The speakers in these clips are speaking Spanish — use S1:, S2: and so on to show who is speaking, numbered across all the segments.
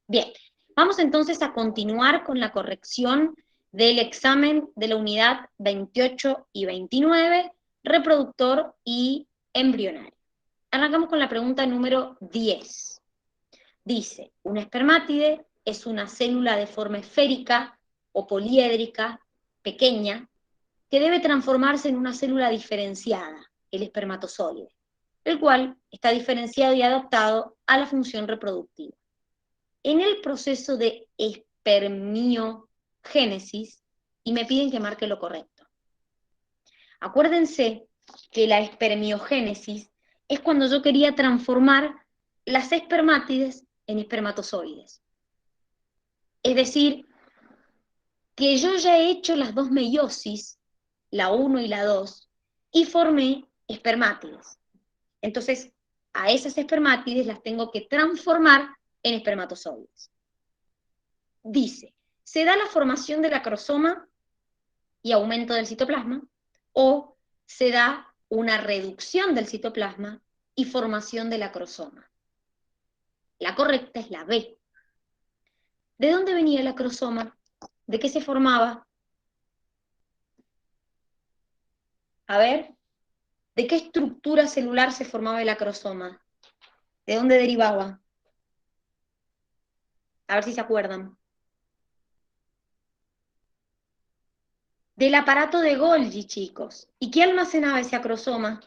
S1: Bien, vamos entonces a continuar con la corrección del examen de la unidad 28 y 29, reproductor y embrionario. Arrancamos con la pregunta número 10. Dice, una espermátide es una célula de forma esférica o poliédrica, pequeña, que debe transformarse en una célula diferenciada, el espermatozoide, el cual está diferenciado y adaptado a la función reproductiva. En el proceso de espermiogénesis, y me piden que marque lo correcto. Acuérdense que la espermiogénesis es cuando yo quería transformar las espermátides en espermatozoides. Es decir, que yo ya he hecho las dos meiosis, la 1 y la 2, y formé espermátides. Entonces, a esas espermátides las tengo que transformar en espermatozoides. Dice, se da la formación del acrosoma y aumento del citoplasma, o se da una reducción del citoplasma y formación del acrosoma. La correcta es la B. ¿De dónde venía el acrosoma? ¿De qué se formaba? A ver, ¿de qué estructura celular se formaba el acrosoma? ¿De dónde derivaba? A ver si se acuerdan. Del aparato de Golgi, chicos. ¿Y qué almacenaba ese acrosoma?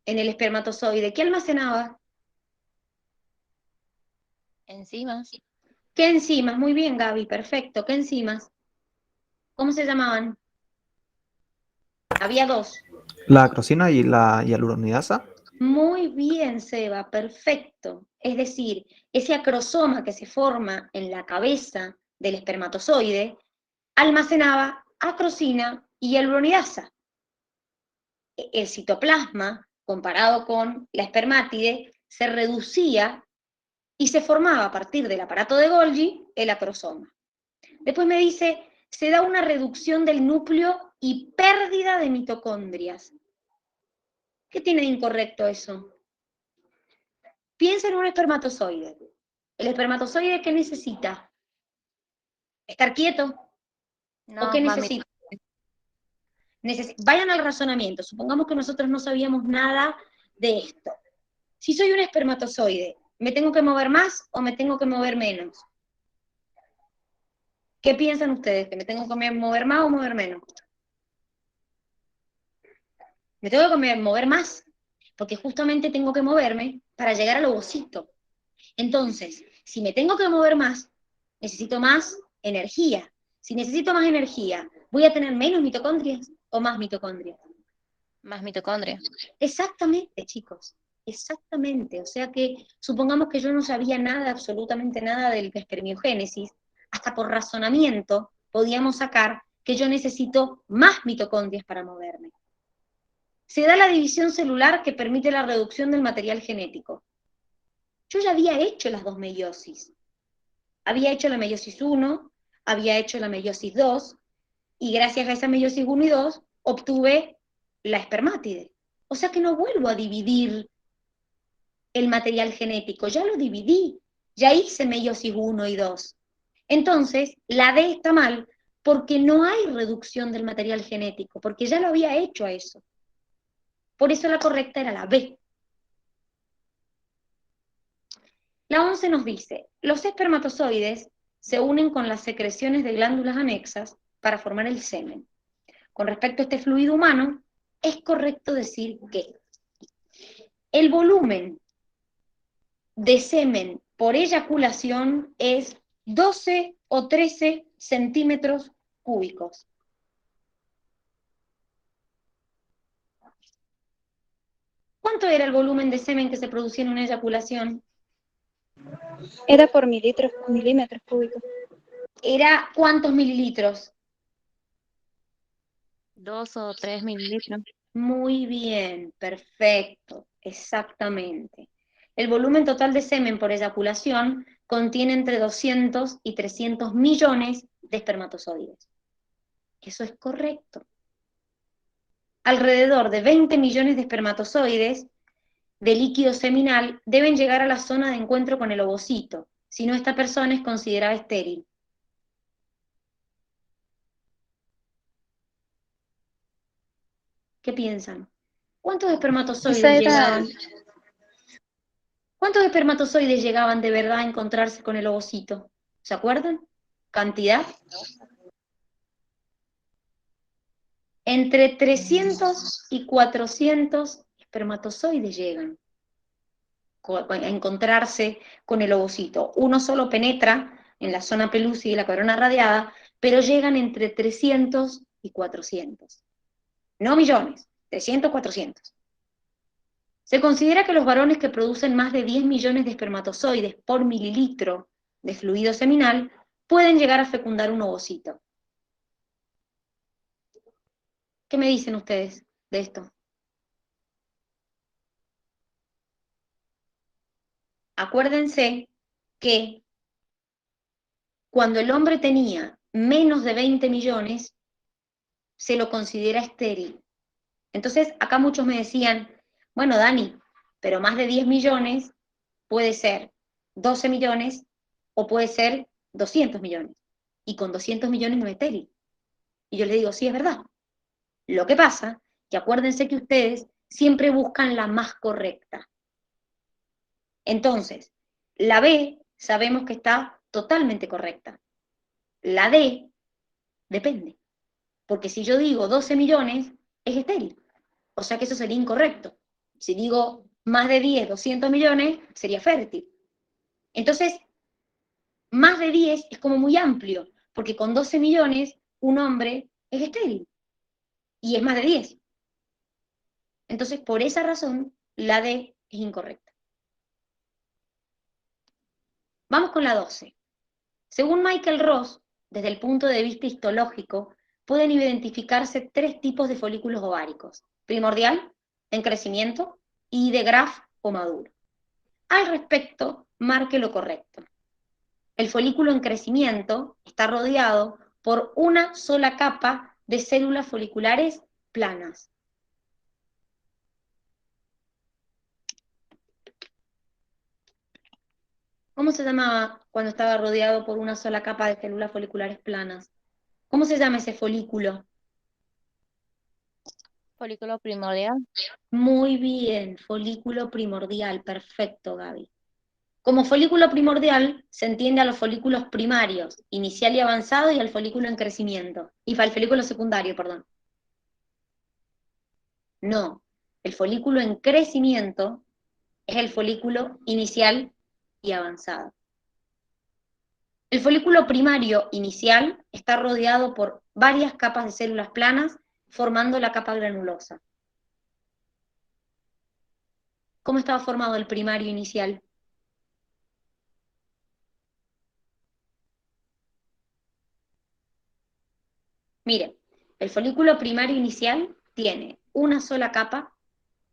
S1: En el espermatozoide. ¿Qué almacenaba?
S2: Enzimas.
S1: ¿Qué enzimas? Muy bien, Gaby, perfecto. ¿Qué enzimas? ¿Cómo se llamaban? Había dos.
S3: La acrosina y la hialuronidasa.
S1: Muy bien, Seba, perfecto. Es decir, ese acrosoma que se forma en la cabeza del espermatozoide almacenaba acrosina y hialuronidasa. El citoplasma, comparado con la espermátide, se reducía y se formaba a partir del aparato de Golgi el acrosoma. Después me dice, se da una reducción del núcleo y pérdida de mitocondrias. ¿Qué tiene de incorrecto eso? Piensa en un espermatozoide. ¿El espermatozoide qué necesita? ¿Estar quieto? ¿O
S2: No,
S1: qué
S2: mami.
S1: necesita? Vayan al razonamiento. Supongamos que nosotros no sabíamos nada de esto. Si soy un espermatozoide, ¿me tengo que mover más o me tengo que mover menos? ¿Qué piensan ustedes? ¿Que me tengo que mover más o mover menos? Me tengo que mover más, porque justamente tengo que moverme para llegar al ovocito. Entonces, si me tengo que mover más, necesito más energía. Si necesito más energía, ¿voy a tener menos mitocondrias o más mitocondrias?
S2: Más mitocondria.
S1: Exactamente, chicos. Exactamente. O sea que supongamos que yo no sabía nada, absolutamente nada del espermiogénesis, hasta por razonamiento podíamos sacar que yo necesito más mitocondrias para moverme. Se da la división celular que permite la reducción del material genético. Yo ya había hecho las dos meiosis. Había hecho la meiosis 1, había hecho la meiosis 2, y gracias a esa meiosis 1 y 2 obtuve la espermátide. O sea que no vuelvo a dividir el material genético, ya lo dividí, ya hice meiosis 1 y 2. Entonces, la D está mal porque no hay reducción del material genético, porque ya lo había hecho a eso. Por eso la correcta era la B. La 11 nos dice, los espermatozoides se unen con las secreciones de glándulas anexas para formar el semen. Con respecto a este fluido humano, es correcto decir que el volumen de semen por eyaculación es 12 o 13 centímetros cúbicos. ¿Cuánto era el volumen de semen que se producía en una eyaculación?
S4: Era por milímetros cúbicos.
S1: ¿Era cuántos mililitros?
S2: 2 o 3 mililitros.
S1: Muy bien, perfecto, exactamente. El volumen total de semen por eyaculación contiene entre 200 y 300 millones de espermatozoides. Eso es correcto. Alrededor de 20 millones de espermatozoides de líquido seminal deben llegar a la zona de encuentro con el ovocito, si no esta persona es considerada estéril. ¿Qué piensan? ¿Cuántos espermatozoides
S4: Esa era,
S1: llegaban? ¿Cuántos espermatozoides llegaban de verdad a encontrarse con el ovocito? ¿Se acuerdan? ¿Cantidad? Entre 300 y 400 espermatozoides llegan a encontrarse con el ovocito. Uno solo penetra en la zona pelúcida y la corona radiada, pero llegan entre 300 y 400. No millones, 300, 400. Se considera que los varones que producen más de 10 millones de espermatozoides por mililitro de fluido seminal pueden llegar a fecundar un ovocito. ¿Qué me dicen ustedes de esto? Acuérdense que cuando el hombre tenía menos de 20 millones, se lo considera estéril. Entonces, acá muchos me decían, bueno, Dani, pero más de 10 millones puede ser 12 millones o puede ser 200 millones. Y con 200 millones no es estéril. Y yo les digo, sí, es verdad. Lo que pasa, que acuérdense que ustedes siempre buscan la más correcta. Entonces, la B sabemos que está totalmente correcta. La D depende. Porque si yo digo 12 millones, es estéril. O sea que eso sería incorrecto. Si digo más de 10, 200 millones, sería fértil. Entonces, más de 10 es como muy amplio, porque con 12 millones un hombre es estéril. Y es más de 10. Entonces, por esa razón, la D es incorrecta. Vamos con la 12. Según Michael Ross, desde el punto de vista histológico, pueden identificarse 3 tipos de folículos ováricos: primordial, en crecimiento, y de Graf o maduro. Al respecto, marque lo correcto. El folículo en crecimiento está rodeado por una sola capa de células foliculares planas. ¿Cómo se llamaba cuando estaba rodeado por una sola capa de células foliculares planas? ¿Cómo se llama ese folículo?
S2: Folículo primordial.
S1: Muy bien, folículo primordial, perfecto, Gaby. Como folículo primordial se entiende a los folículos primarios, inicial y avanzado, y al folículo en crecimiento. Y al folículo secundario, perdón. No, el folículo en crecimiento es el folículo inicial y avanzado. El folículo primario inicial está rodeado por varias capas de células planas, formando la capa granulosa. ¿Cómo estaba formado el primario inicial? Miren, el folículo primario inicial tiene una sola capa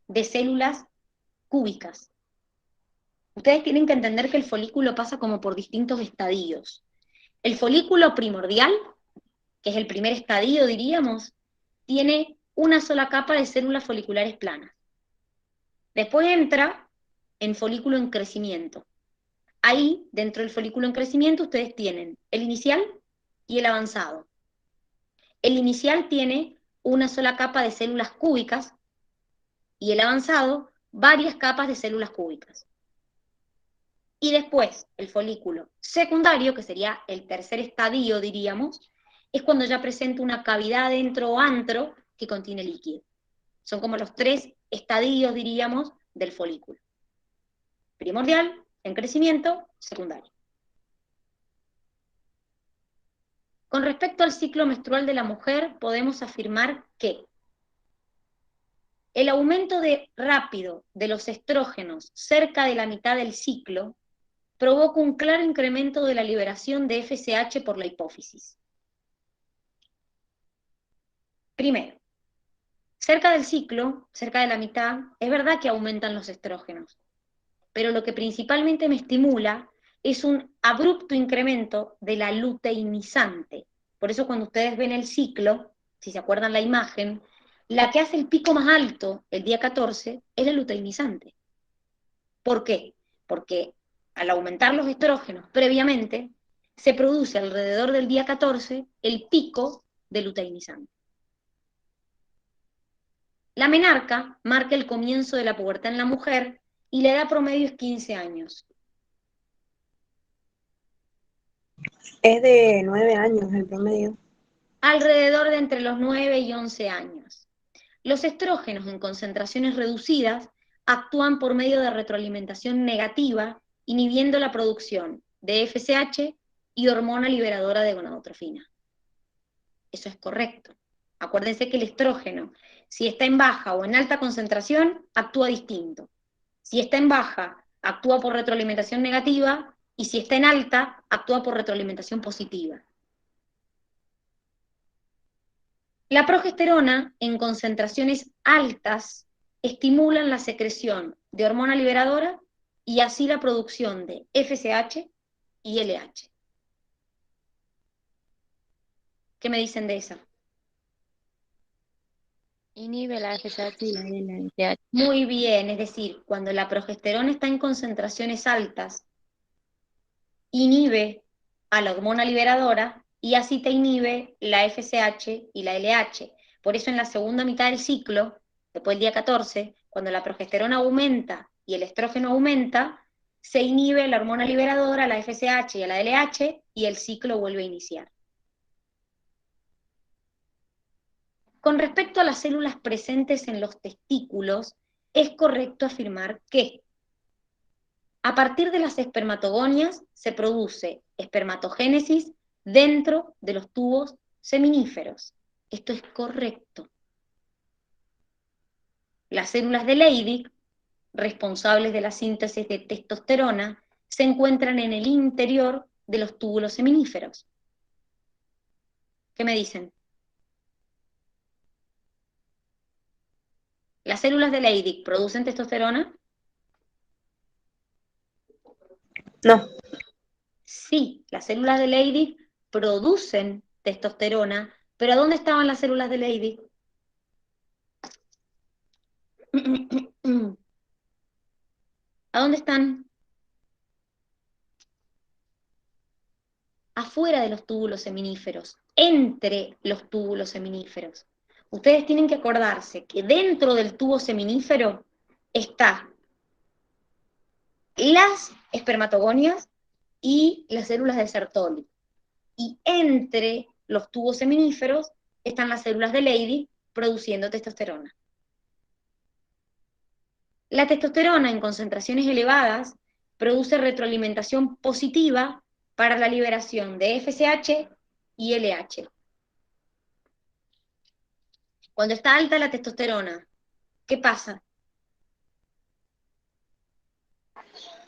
S1: de células cúbicas. Ustedes tienen que entender que el folículo pasa como por distintos estadios. El folículo primordial, que es el primer estadio, diríamos, tiene una sola capa de células foliculares planas. Después entra en folículo en crecimiento. Ahí, dentro del folículo en crecimiento, ustedes tienen el inicial y el avanzado. El inicial tiene una sola capa de células cúbicas y el avanzado varias capas de células cúbicas. Y después, el folículo secundario, que sería el tercer estadio, diríamos, es cuando ya presenta una cavidad dentro o antro que contiene líquido. Son como los 3 estadios, diríamos, del folículo. Primordial, en crecimiento, secundario. Con respecto al ciclo menstrual de la mujer, podemos afirmar que el aumento rápido de los estrógenos cerca de la mitad del ciclo provoca un claro incremento de la liberación de FSH por la hipófisis. Primero, cerca del ciclo, cerca de la mitad, es verdad que aumentan los estrógenos, pero lo que principalmente me estimula es un abrupto incremento de la luteinizante. Por eso cuando ustedes ven el ciclo, si se acuerdan la imagen, la que hace el pico más alto el día 14 es la luteinizante. ¿Por qué? Porque al aumentar los estrógenos previamente, se produce alrededor del día 14 el pico de luteinizante. La menarca marca el comienzo de la pubertad en la mujer y la edad promedio es 15 años.
S5: Es de 9 años el promedio.
S1: Alrededor de entre los 9 y 11 años. Los estrógenos en concentraciones reducidas actúan por medio de retroalimentación negativa, inhibiendo la producción de FSH y hormona liberadora de gonadotrofina. Eso es correcto. Acuérdense que el estrógeno, si está en baja o en alta concentración, actúa distinto. Si está en baja, actúa por retroalimentación negativa, y si está en alta, actúa por retroalimentación positiva. La progesterona, en concentraciones altas, estimulan la secreción de hormona liberadora y así la producción de FSH y LH. ¿Qué me dicen de esa?
S2: Inhibe la FSH y la LH.
S1: Muy bien, es decir, cuando la progesterona está en concentraciones altas, inhibe a la hormona liberadora y así te inhibe la FSH y la LH. Por eso en la segunda mitad del ciclo, después del día 14, cuando la progesterona aumenta y el estrógeno aumenta, se inhibe la hormona liberadora, la FSH y la LH, y el ciclo vuelve a iniciar. Con respecto a las células presentes en los testículos, es correcto afirmar que a partir de las espermatogonias se produce espermatogénesis dentro de los tubos seminíferos. Esto es correcto. Las células de Leydig, responsables de la síntesis de testosterona, se encuentran en el interior de los túbulos seminíferos. ¿Qué me dicen? ¿Las células de Leydig producen testosterona?
S5: No,
S1: Sí, las células de Leydig producen testosterona, pero ¿a dónde estaban las células de Leydig? ¿A dónde están? Afuera de los túbulos seminíferos, entre los túbulos seminíferos. Ustedes tienen que acordarse que dentro del tubo seminífero está las espermatogonias y las células de Sertoli. Y entre los tubos seminíferos están las células de Leydig produciendo testosterona. La testosterona en concentraciones elevadas produce retroalimentación positiva para la liberación de FSH y LH. Cuando está alta la testosterona, ¿qué pasa?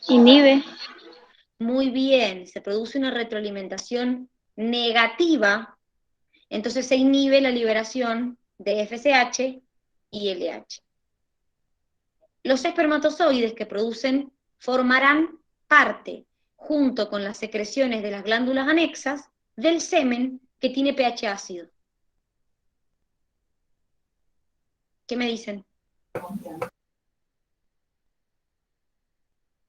S4: Inhibe.
S1: Muy bien, se produce una retroalimentación negativa, entonces se inhibe la liberación de FSH y LH. Los espermatozoides que producen formarán parte, junto con las secreciones de las glándulas anexas, del semen que tiene pH ácido. ¿Qué me dicen?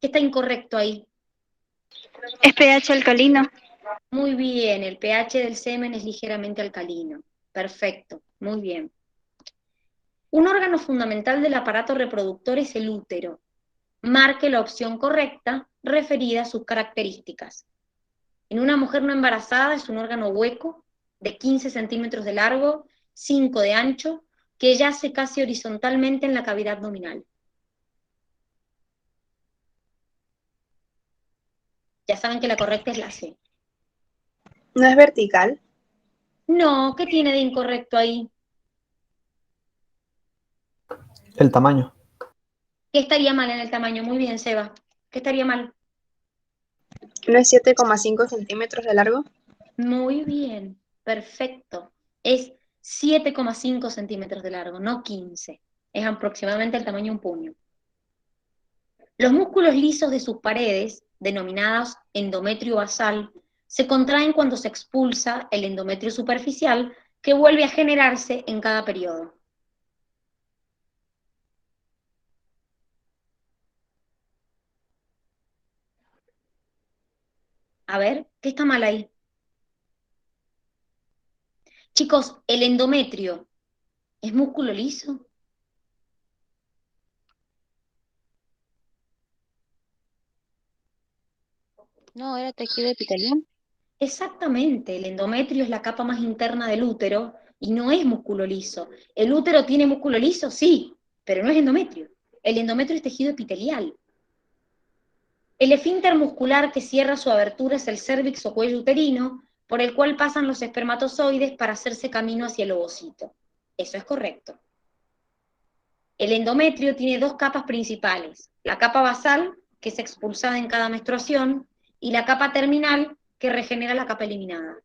S1: ¿Qué está incorrecto ahí?
S4: Es pH alcalino.
S1: Muy bien, el pH del semen es ligeramente alcalino. Perfecto, muy bien. Un órgano fundamental del aparato reproductor es el útero. Marque la opción correcta referida a sus características. En una mujer no embarazada es un órgano hueco de 15 centímetros de largo, 5 de ancho, que yace casi horizontalmente en la cavidad abdominal. Ya saben que la correcta es la C.
S5: no es vertical.
S1: No, ¿qué tiene de incorrecto ahí?
S3: El tamaño.
S1: ¿Qué estaría mal en el tamaño? Muy bien, Seba. ¿Qué estaría mal?
S5: No es 7,5 centímetros de largo.
S1: Muy bien, perfecto. Es 7,5 centímetros de largo, no 15. Es aproximadamente el tamaño de un puño. Los músculos lisos de sus paredes, denominados endometrio basal, se contraen cuando se expulsa el endometrio superficial, que vuelve a generarse en cada periodo. A ver, ¿qué está mal ahí? Chicos, ¿el endometrio es músculo liso?
S2: No, era tejido epitelial.
S1: Exactamente, el endometrio es la capa más interna del útero y no es músculo liso. ¿El útero tiene músculo liso? Sí, pero no es endometrio. El endometrio es tejido epitelial. El esfínter muscular que cierra su abertura es el cérvix o cuello uterino, por el cual pasan los espermatozoides para hacerse camino hacia el ovocito. Eso es correcto. El endometrio tiene dos capas principales, la capa basal, que es expulsada en cada menstruación, y la capa terminal, que regenera la capa eliminada.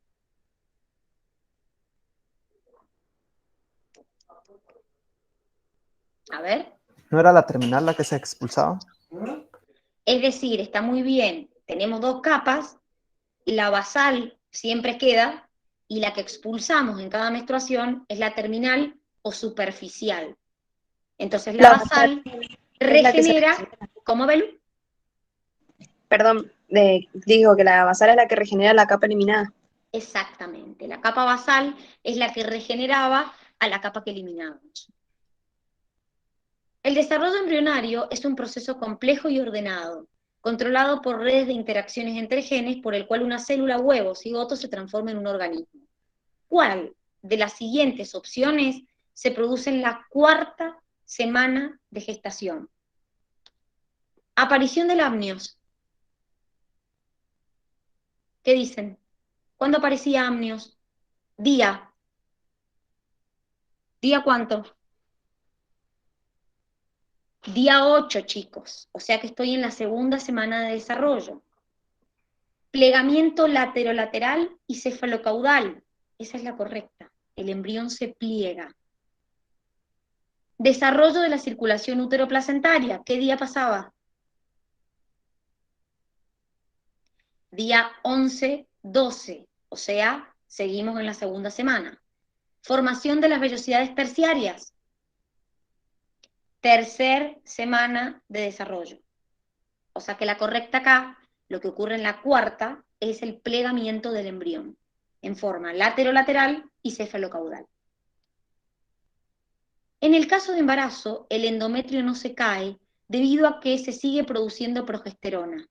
S1: A ver,
S3: ¿No era la terminal la que se expulsaba?
S1: es decir, está muy bien, tenemos dos capas, la basal siempre queda, y la que expulsamos en cada menstruación es la terminal o superficial. Entonces la
S5: La basal
S1: basal
S5: es la que se
S1: regenera,
S5: regenera.
S1: ¿cómo, Belu?
S5: Perdón, digo que la basal es la que regenera la capa eliminada.
S1: Exactamente, la capa basal es la que regeneraba a la capa que eliminábamos. El desarrollo embrionario es un proceso complejo y ordenado, controlado por redes de interacciones entre genes por el cual una célula huevo o cigoto se transforma en un organismo. ¿Cuál de las siguientes opciones se produce en la cuarta semana de gestación? Aparición del amnios. ¿Qué dicen? ¿Cuándo aparecía amnios? Día. ¿Día cuánto? Día 8, chicos. O sea que estoy en la segunda semana de desarrollo. Plegamiento laterolateral y cefalocaudal. Esa es la correcta. El embrión se pliega. Desarrollo de la circulación uteroplacentaria. ¿Qué día pasaba? Día 11, 12. O sea, seguimos en la segunda semana. Formación de las vellosidades terciarias. Tercer semana de desarrollo. O sea que la correcta acá, lo que ocurre en la cuarta, es el plegamiento del embrión, en forma laterolateral y cefalocaudal. En el caso de embarazo, el endometrio no se cae debido a que se sigue produciendo progesterona.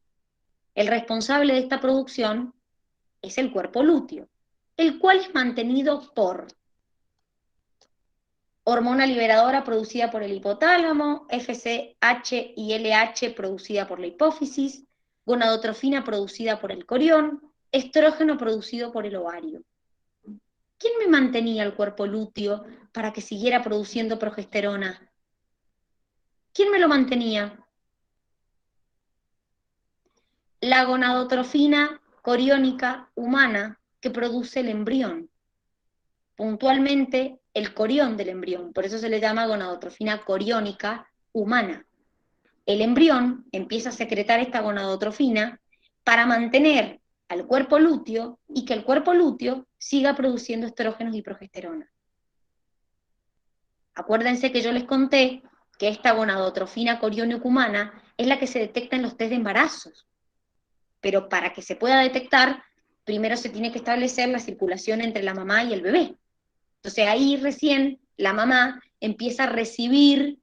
S1: El responsable de esta producción es el cuerpo lúteo, el cual es mantenido por hormona liberadora producida por el hipotálamo, FSH y LH producida por la hipófisis, gonadotrofina producida por el corión, estrógeno producido por el ovario. ¿Quién me mantenía el cuerpo lúteo para que siguiera produciendo progesterona? ¿Quién me lo mantenía? La gonadotrofina coriónica humana que produce el embrión. Puntualmente, el corión del embrión, por eso se le llama gonadotrofina coriónica humana. El embrión empieza a secretar esta gonadotrofina para mantener al cuerpo lúteo y que el cuerpo lúteo siga produciendo estrógenos y progesterona. Acuérdense que yo les conté que esta gonadotrofina coriónica humana es la que se detecta en los test de embarazos. Pero para que se pueda detectar, primero se tiene que establecer la circulación entre la mamá y el bebé. Entonces ahí recién la mamá empieza a recibir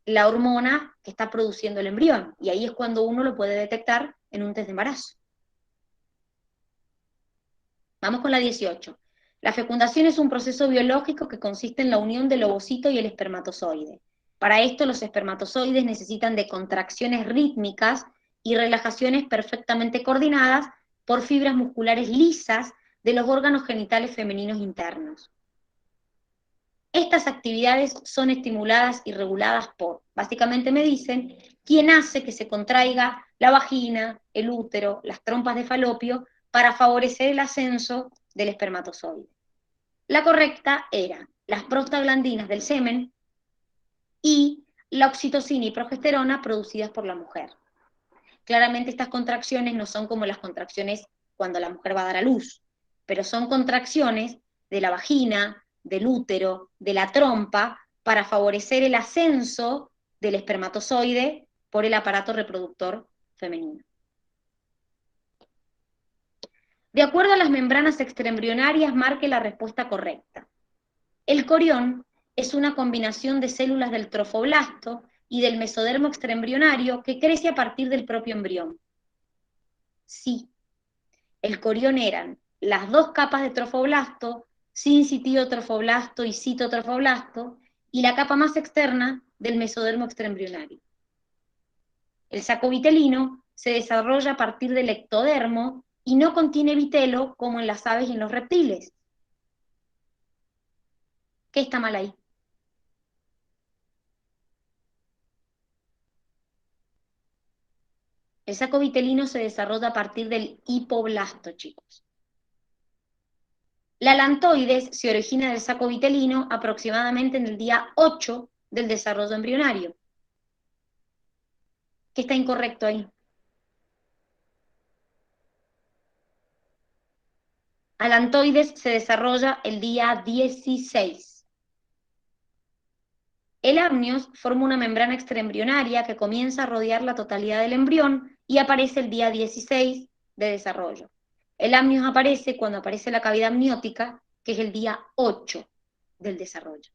S1: la hormona que está produciendo el embrión, y ahí es cuando uno lo puede detectar en un test de embarazo. Vamos con la 18. La fecundación es un proceso biológico que consiste en la unión del ovocito y el espermatozoide. Para esto los espermatozoides necesitan de contracciones rítmicas y relajaciones perfectamente coordinadas por fibras musculares lisas de los órganos genitales femeninos internos. Estas actividades son estimuladas y reguladas por, básicamente me dicen, quién hace que se contraiga la vagina, el útero, las trompas de falopio, para favorecer el ascenso del espermatozoide. La correcta era las prostaglandinas del semen y la oxitocina y progesterona producidas por la mujer. Claramente estas contracciones no son como las contracciones cuando la mujer va a dar a luz, pero son contracciones de la vagina, del útero, de la trompa, para favorecer el ascenso del espermatozoide por el aparato reproductor femenino. De acuerdo a las membranas extraembrionarias, marque la respuesta correcta. El corión es una combinación de células del trofoblasto y del mesodermo extraembrionario que crece a partir del propio embrión. Sí, el corión eran las dos capas de trofoblasto, sincitiotrofoblasto y citotrofoblasto, y la capa más externa del mesodermo extraembrionario. El saco vitelino se desarrolla a partir del ectodermo y no contiene vitelo como en las aves y en los reptiles. ¿Qué está mal ahí? El saco vitelino se desarrolla a partir del hipoblasto, chicos. La lantoides se origina del saco vitelino aproximadamente en el día 8 del desarrollo embrionario. ¿Qué está incorrecto ahí? Alantoides se desarrolla el día 16. El amnios forma una membrana extraembrionaria que comienza a rodear la totalidad del embrión y aparece el día 16 de desarrollo. El amnios aparece cuando aparece la cavidad amniótica, que es el día 8 del desarrollo.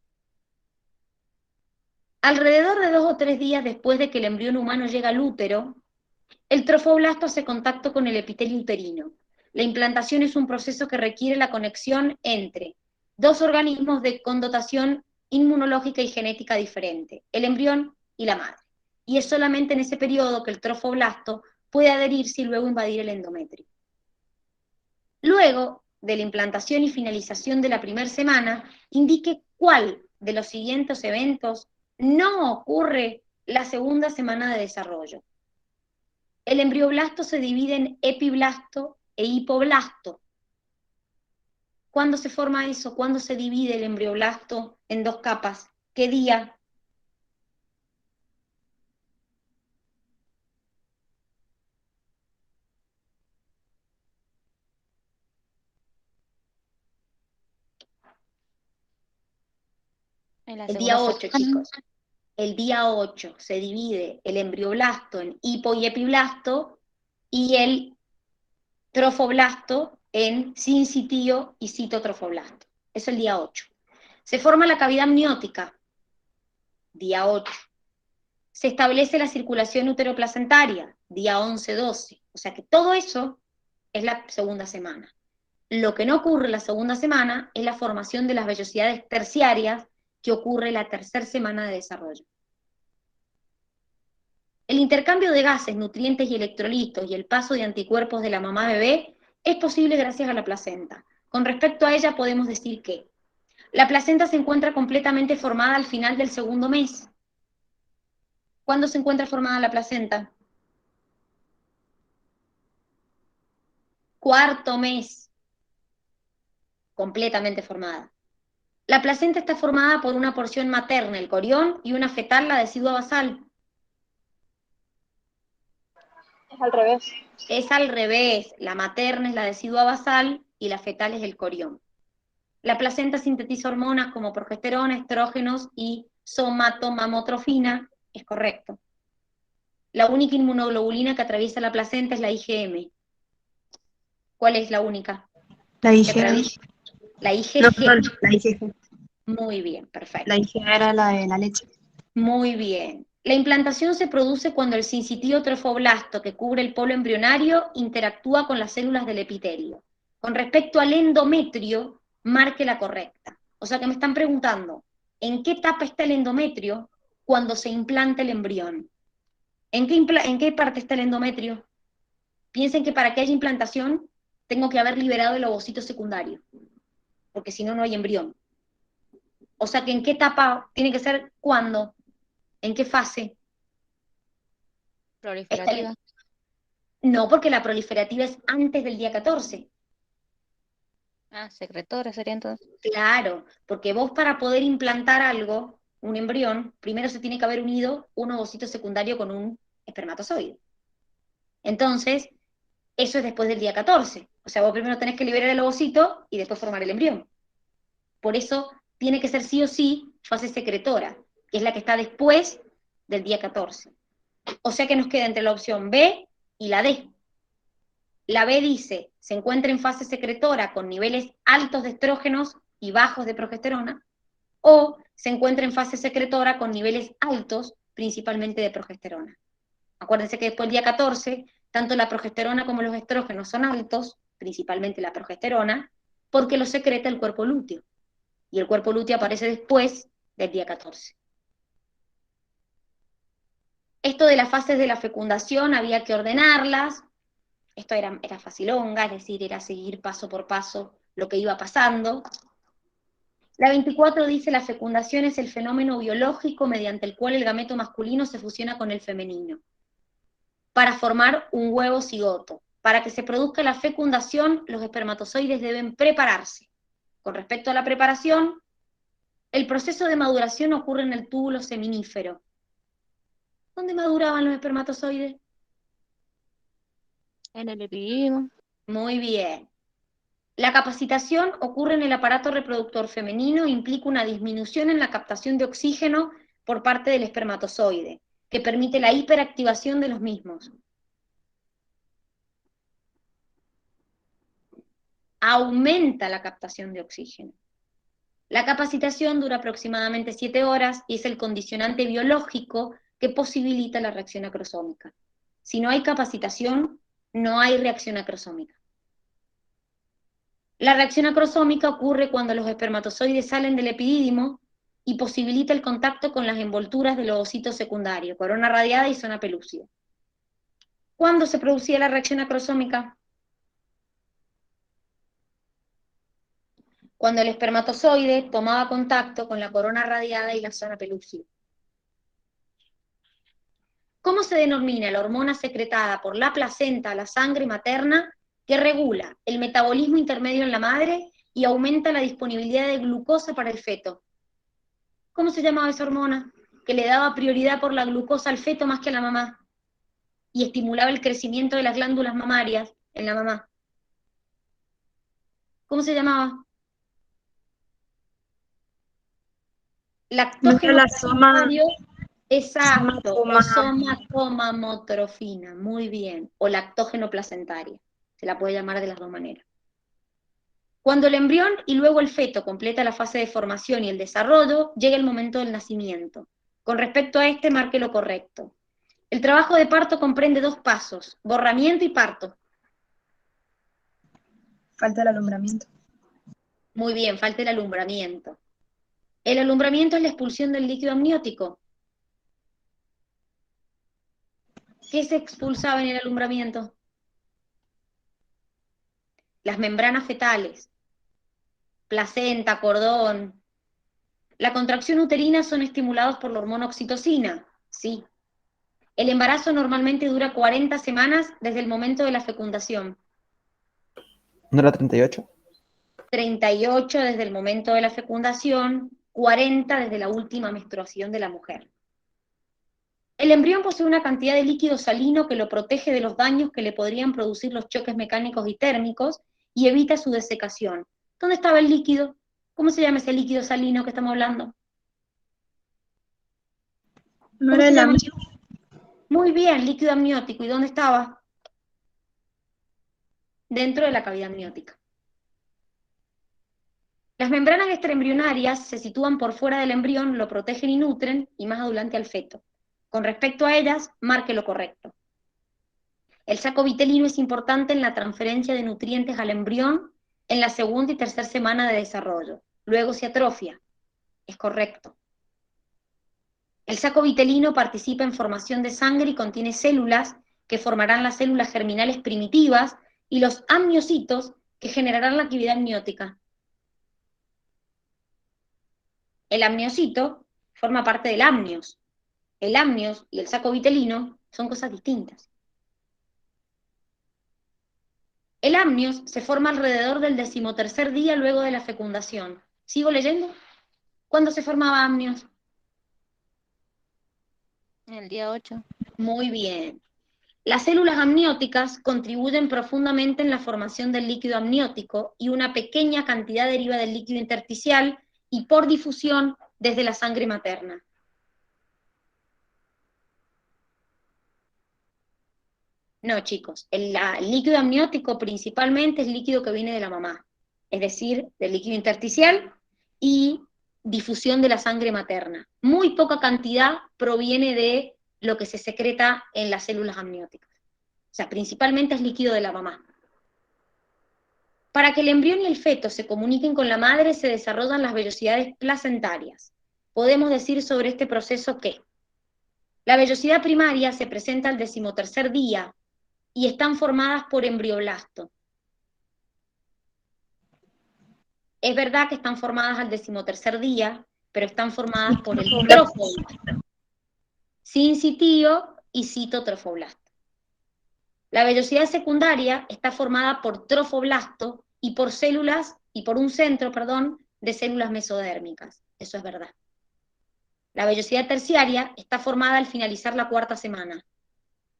S1: Alrededor de 2 o 3 días después de que el embrión humano llega al útero, el trofoblasto hace contacto con el epitelio uterino. La implantación es un proceso que requiere la conexión entre dos organismos con dotación inmunológica y genética diferente, el embrión y la madre. Y es solamente en ese periodo que el trofoblasto puede adherirse y luego invadir el endometrio. Luego de la implantación y finalización de la primera semana, indique cuál de los siguientes eventos no ocurre la segunda semana de desarrollo. El embrioblasto se divide en epiblasto e hipoblasto. ¿Cuándo se forma eso? ¿Cuándo se divide el embrioblasto en dos capas? ¿Qué día?
S2: En la
S1: El día
S2: segunda
S1: 8,
S2: semana.
S1: chicos. El día 8 se divide el embrioblasto en hipo y epiblasto y el trofoblasto en sincitío y citotrofoblasto. Eso es el día 8. Se forma la cavidad amniótica, día 8. Se establece la circulación uteroplacentaria, día 11-12. O sea que todo eso es la segunda semana. Lo que no ocurre la segunda semana es la formación de las vellosidades terciarias que ocurre la tercera semana de desarrollo. El intercambio de gases, nutrientes y electrolitos y el paso de anticuerpos de la mamá bebé es posible gracias a la placenta. Con respecto a ella podemos decir que la placenta se encuentra completamente formada al final del segundo mes. ¿Cuándo se encuentra formada la placenta? Cuarto mes. Completamente formada. La placenta está formada por una porción materna, el corión, y una fetal, la decidua basal.
S5: Es al revés.
S1: Es al revés, la materna es la decidua basal y la fetal es el corión. La placenta sintetiza hormonas como progesterona, estrógenos y somatomamotrofina, es correcto. La única inmunoglobulina que atraviesa la placenta es la IgM. ¿Cuál es la única?
S5: La
S1: Que
S5: IgG.
S1: atraviesa. La IgG.
S5: No, perdón, la IgG.
S1: Muy bien, perfecto.
S5: La IgG era la de la leche.
S1: Muy bien. La implantación se produce cuando el sincitío trofoblasto que cubre el polo embrionario interactúa con las células del epitelio. Con respecto al endometrio, marque la correcta. O sea que me están preguntando, ¿en qué etapa está el endometrio cuando se implanta el embrión? ¿En qué parte está el endometrio? Piensen que para que haya implantación tengo que haber liberado el ovocito secundario, porque si no, no hay embrión. O sea que ¿en qué etapa tiene que ser? ¿Cuándo? ¿En qué fase?
S2: Proliferativa.
S1: No, porque la proliferativa es antes del día 14.
S2: Ah, secretora sería entonces.
S1: Claro, porque vos para poder implantar algo, un embrión, primero se tiene que haber unido un ovocito secundario con un espermatozoide. Entonces, eso es después del día 14. O sea, vos primero tenés que liberar el ovocito y después formar el embrión. Por eso tiene que ser sí o sí fase secretora, que es la que está después del día 14. O sea que nos queda entre la opción B y la D. La B dice, se encuentra en fase secretora con niveles altos de estrógenos y bajos de progesterona, o se encuentra en fase secretora con niveles altos, principalmente de progesterona. Acuérdense que después del día 14, tanto la progesterona como los estrógenos son altos, principalmente la progesterona, porque lo secreta el cuerpo lúteo. Y el cuerpo lúteo aparece después del día 14. Esto de las fases de la fecundación había que ordenarlas. Esto era facilonga, es decir, era seguir paso por paso lo que iba pasando. La 24 dice, la fecundación es el fenómeno biológico mediante el cual el gameto masculino se fusiona con el femenino para formar un huevo cigoto. Para que se produzca la fecundación, los espermatozoides deben prepararse. Con respecto a la preparación, el proceso de maduración ocurre en el túbulo seminífero. ¿Dónde maduraban los espermatozoides?
S2: En el epidídimo.
S1: Muy bien. La capacitación ocurre en el aparato reproductor femenino e implica una disminución en la captación de oxígeno por parte del espermatozoide, que permite la hiperactivación de los mismos. Aumenta la captación de oxígeno. La capacitación dura aproximadamente 7 horas y es el condicionante biológico que posibilita la reacción acrosómica. Si no hay capacitación, no hay reacción acrosómica. La reacción acrosómica ocurre cuando los espermatozoides salen del epidídimo y posibilita el contacto con las envolturas del ovocito secundario, corona radiada y zona pelúcida. ¿Cuándo se producía la reacción acrosómica? Cuando el espermatozoide tomaba contacto con la corona radiada y la zona pelúcida. ¿Cómo se denomina la hormona secretada por la placenta a la sangre materna que regula el metabolismo intermedio en la madre y aumenta la disponibilidad de glucosa para el feto? ¿Cómo se llamaba esa hormona? Que le daba prioridad por la glucosa al feto más que a la mamá y estimulaba el crecimiento de las glándulas mamarias en la mamá. ¿Cómo se llamaba? Lactógeno placentario. Exacto, o somatomamotrofina, muy bien, o lactógeno placentaria, se la puede llamar de las dos maneras. Cuando el embrión y luego el feto completa la fase de formación y el desarrollo, llega el momento del nacimiento. Con respecto a este, marque lo correcto. El trabajo de parto comprende 2 pasos, borramiento y parto.
S5: Falta el alumbramiento.
S1: Muy bien, falta el alumbramiento. El alumbramiento es la expulsión del líquido amniótico. ¿Qué se expulsaba en el alumbramiento? Las membranas fetales, placenta, cordón. La contracción uterina son estimulados por la hormona oxitocina, sí. El embarazo normalmente dura 40 semanas desde el momento de la fecundación.
S3: ¿No era 38?
S1: 38 desde el momento de la fecundación, 40 desde la última menstruación de la mujer. El embrión posee una cantidad de líquido salino que lo protege de los daños que le podrían producir los choques mecánicos y térmicos y evita su desecación. ¿Dónde estaba el líquido? ¿Cómo se llama ese líquido salino que estamos hablando?
S5: No
S1: ¿Cómo
S5: era
S1: se
S5: el
S1: llama?
S5: amniótico.
S1: Muy bien, líquido amniótico. ¿Y dónde estaba? Dentro de la cavidad amniótica. Las membranas extraembrionarias se sitúan por fuera del embrión, lo protegen y nutren, y más adelante al feto. Con respecto a ellas, marque lo correcto. El saco vitelino es importante en la transferencia de nutrientes al embrión en la segunda y tercera semana de desarrollo. Luego se atrofia. Es correcto. El saco vitelino participa en formación de sangre y contiene células que formarán las células germinales primitivas y los amniocitos que generarán la actividad amniótica. El amniocito forma parte del amnios. El amnios y el saco vitelino son cosas distintas. El amnios se forma alrededor del 13º día luego de la fecundación. ¿Sigo leyendo? ¿Cuándo se formaba amnios?
S2: En el día 8.
S1: Muy bien. Las células amnióticas contribuyen profundamente en la formación del líquido amniótico y una pequeña cantidad deriva del líquido intersticial y por difusión desde la sangre materna. No, chicos, el líquido amniótico principalmente es líquido que viene de la mamá, es decir, del líquido intersticial y difusión de la sangre materna. Muy poca cantidad proviene de lo que se secreta en las células amnióticas. O sea, principalmente es líquido de la mamá. Para que el embrión y el feto se comuniquen con la madre se desarrollan las vellosidades placentarias. Podemos decir sobre este proceso que la vellosidad primaria se presenta al 13º día y están formadas por embrioblasto. Es verdad que están formadas al 13º día, pero están formadas por el trofoblasto, sincitío y citotrofoblasto. La vellosidad secundaria está formada por trofoblasto y por un centro, de células mesodérmicas. Eso es verdad. La vellosidad terciaria está formada al finalizar la 4ª semana.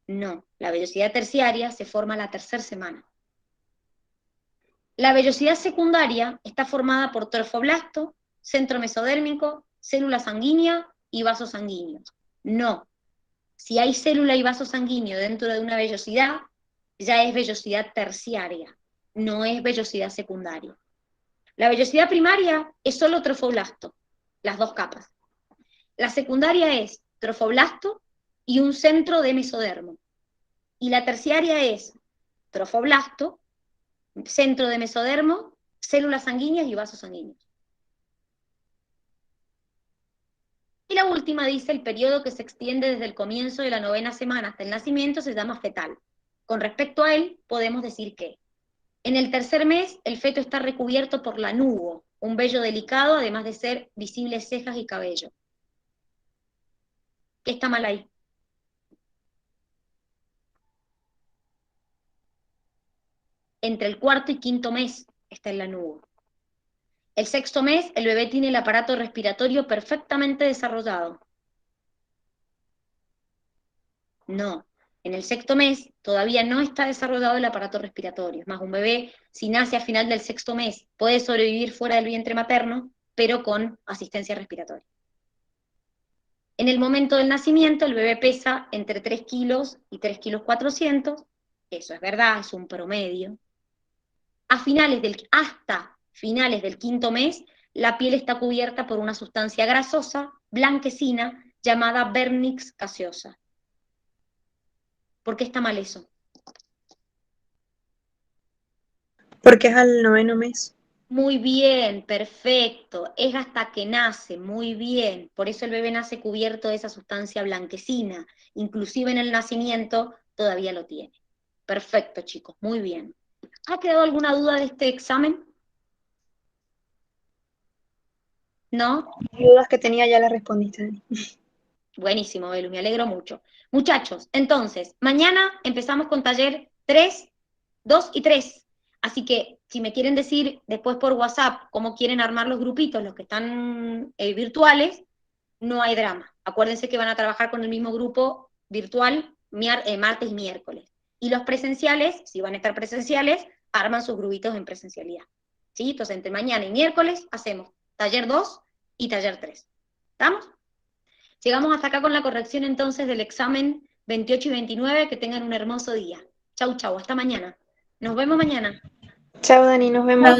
S1: No, la vellosidad terciaria se forma a la 3ª semana. La vellosidad secundaria está formada por trofoblasto, centro mesodérmico, célula sanguínea y vasos sanguíneos. No, si hay célula y vaso sanguíneo dentro de una vellosidad, ya es vellosidad terciaria, no es vellosidad secundaria. La vellosidad primaria es solo trofoblasto, las 2 capas. La secundaria es trofoblasto y un centro de mesodermo. Y la terciaria es trofoblasto, centro de mesodermo, células sanguíneas y vasos sanguíneos. Y la última dice, el periodo que se extiende desde el comienzo de la 9ª semana hasta el nacimiento se llama fetal. Con respecto a él, podemos decir que en el 3er mes el feto está recubierto por lanugo, un vello delicado, además de ser visibles cejas y cabello. ¿Qué está mal ahí? Entre el 4º y 5º mes está el lanugo. El 6º mes el bebé tiene el aparato respiratorio perfectamente desarrollado. No, en el 6º mes todavía no está desarrollado el aparato respiratorio. Es más, un bebé, si nace a final del 6º mes, puede sobrevivir fuera del vientre materno, pero con asistencia respiratoria. En el momento del nacimiento, el bebé pesa entre 3 kilos y 3,4 kilos, eso es verdad, es un promedio. Hasta finales del 5º mes, la piel está cubierta por una sustancia grasosa, blanquecina, llamada vernix caseosa. ¿Por qué está mal eso?
S5: Porque es al 9º mes.
S1: Muy bien, perfecto. Es hasta que nace, muy bien. Por eso el bebé nace cubierto de esa sustancia blanquecina. Inclusive en el nacimiento todavía lo tiene. Perfecto, chicos, muy bien. ¿Ha quedado alguna duda de este examen? ¿No?
S5: Las dudas que tenía ya las respondiste, Dani.
S1: Buenísimo, Belu, me alegro mucho. Muchachos, entonces, mañana empezamos con taller 3, 2 y 3. Así que, si me quieren decir después por WhatsApp cómo quieren armar los grupitos, los que están virtuales, no hay drama. Acuérdense que van a trabajar con el mismo grupo virtual martes y miércoles. Y los presenciales, si van a estar presenciales, arman sus grupitos en presencialidad. ¿Sí? Entonces, entre mañana y miércoles hacemos taller 2 y taller 3. ¿Estamos? Llegamos hasta acá con la corrección entonces del examen 28 y 29. Que tengan un hermoso día. Chau, chau, hasta mañana. Nos vemos mañana.
S5: Chao, Dani, nos vemos.